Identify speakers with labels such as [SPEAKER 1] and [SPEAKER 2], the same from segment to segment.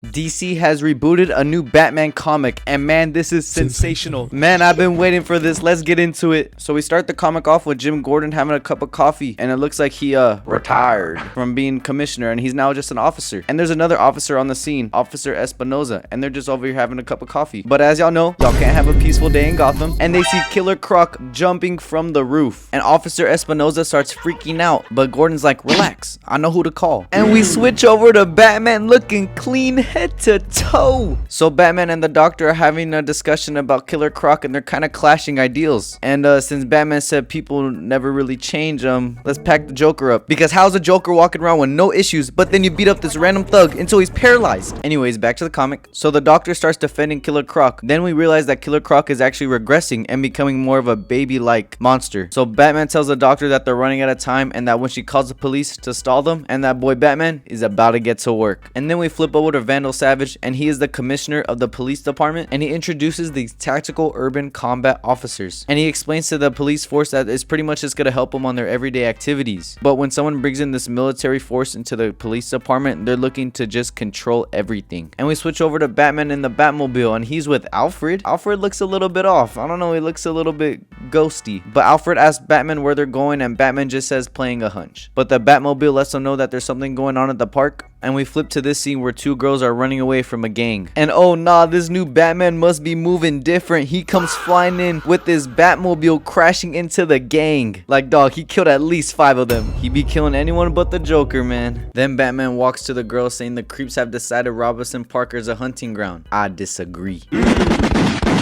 [SPEAKER 1] DC has rebooted a new Batman comic, and man, this is sensational. Man, I've been waiting for this. Let's get into it. So we start the comic off with Jim Gordon having a cup of coffee, and it looks like he retired from being commissioner, and he's now just an officer. And there's another officer on the scene, Officer Espinoza, and they're just over here having a cup of coffee. But as y'all know, y'all can't have a peaceful day in Gotham, and they see Killer Croc jumping from the roof. And Officer Espinoza starts freaking out, but Gordon's like, relax, I know who to call. And we switch over to Batman looking clean head to toe. So Batman and the Doctor are having a discussion about Killer Croc, and they're kind of clashing ideals. And since Batman said people never really change, let's pack the Joker up, because how's a Joker walking around with no issues, but then you beat up this random thug until he's paralyzed? Anyways, back to the comic. So the Doctor starts defending Killer Croc. Then we realize that Killer Croc is actually regressing and becoming more of a baby-like monster. So Batman tells the Doctor that they're running out of time, and that when she calls the police to stall them, and that boy Batman is about to get to work. And then we flip over to Vandal Savage, and he is the commissioner of the police department, and he introduces these tactical urban combat officers, and he explains to the police force that it's pretty much just gonna help them on their everyday activities. But when someone brings in this military force into the police department, they're looking to just control everything. And we switch over to Batman in the Batmobile, and he's with Alfred. Alfred looks a little bit off. I don't know, he looks a little bit ghosty. But Alfred asks Batman where they're going, and Batman just says playing a hunch. But the Batmobile lets them know that there's something going on at the park. And we flip to this scene where two girls are running away from a gang. And oh nah, this new Batman must be moving different. He comes flying in with this Batmobile, crashing into the gang. Like, dog, he killed at least 5 of them. He be killing anyone but the Joker, man. Then Batman walks to the girls, saying the creeps have decided Robinson Park is a hunting ground. I disagree.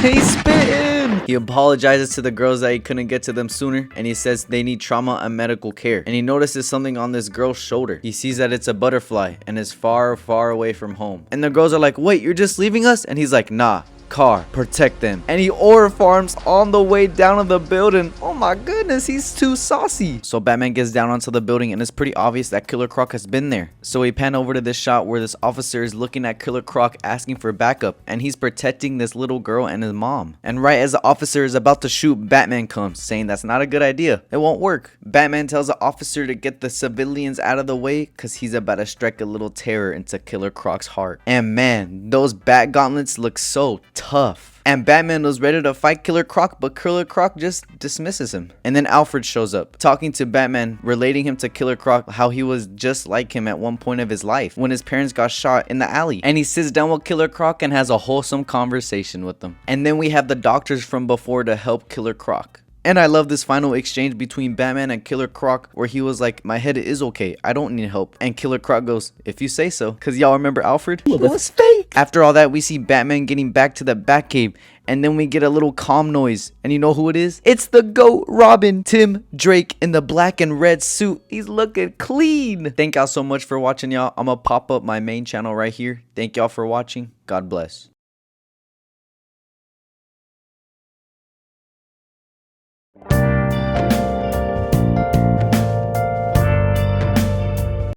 [SPEAKER 1] He's spitting. He apologizes to the girls that he couldn't get to them sooner, and he says they need trauma and medical care. And he notices something on this girl's shoulder. He sees that it's a butterfly and is far, far away from home. And the girls are like, wait, you're just leaving us? And he's like, nah. Car, protect them. And he order farms on the way down to the building. Oh my goodness, he's too saucy. So Batman gets down onto the building, and it's pretty obvious that Killer Croc has been there. So we pan over to this shot where this officer is looking at Killer Croc, asking for backup, and he's protecting this little girl and his mom. And right as the officer is about to shoot, Batman comes, saying that's not a good idea, it won't work. Batman tells the officer to get the civilians out of the way, because he's about to strike a little terror into Killer Croc's heart. And man, those bat gauntlets look so tough. And Batman was ready to fight Killer Croc, but Killer Croc just dismisses him. And then Alfred shows up, talking to Batman, relating him to Killer Croc, how he was just like him at one point of his life when his parents got shot in the alley. And he sits down with Killer Croc and has a wholesome conversation with them. And then we have the doctors from before to help Killer Croc. And I love this final exchange between Batman and Killer Croc, where he was like, my head is okay, I don't need help. And Killer Croc goes, if you say so. Cause y'all remember Alfred? It was fake. After all that, we see Batman getting back to the Batcave, and then we get a little calm noise. And you know who it is? It's the GOAT Robin, Tim Drake, in the black and red suit. He's looking clean. Thank y'all so much for watching, y'all. I'm gonna pop up my main channel right here. Thank y'all for watching. God bless.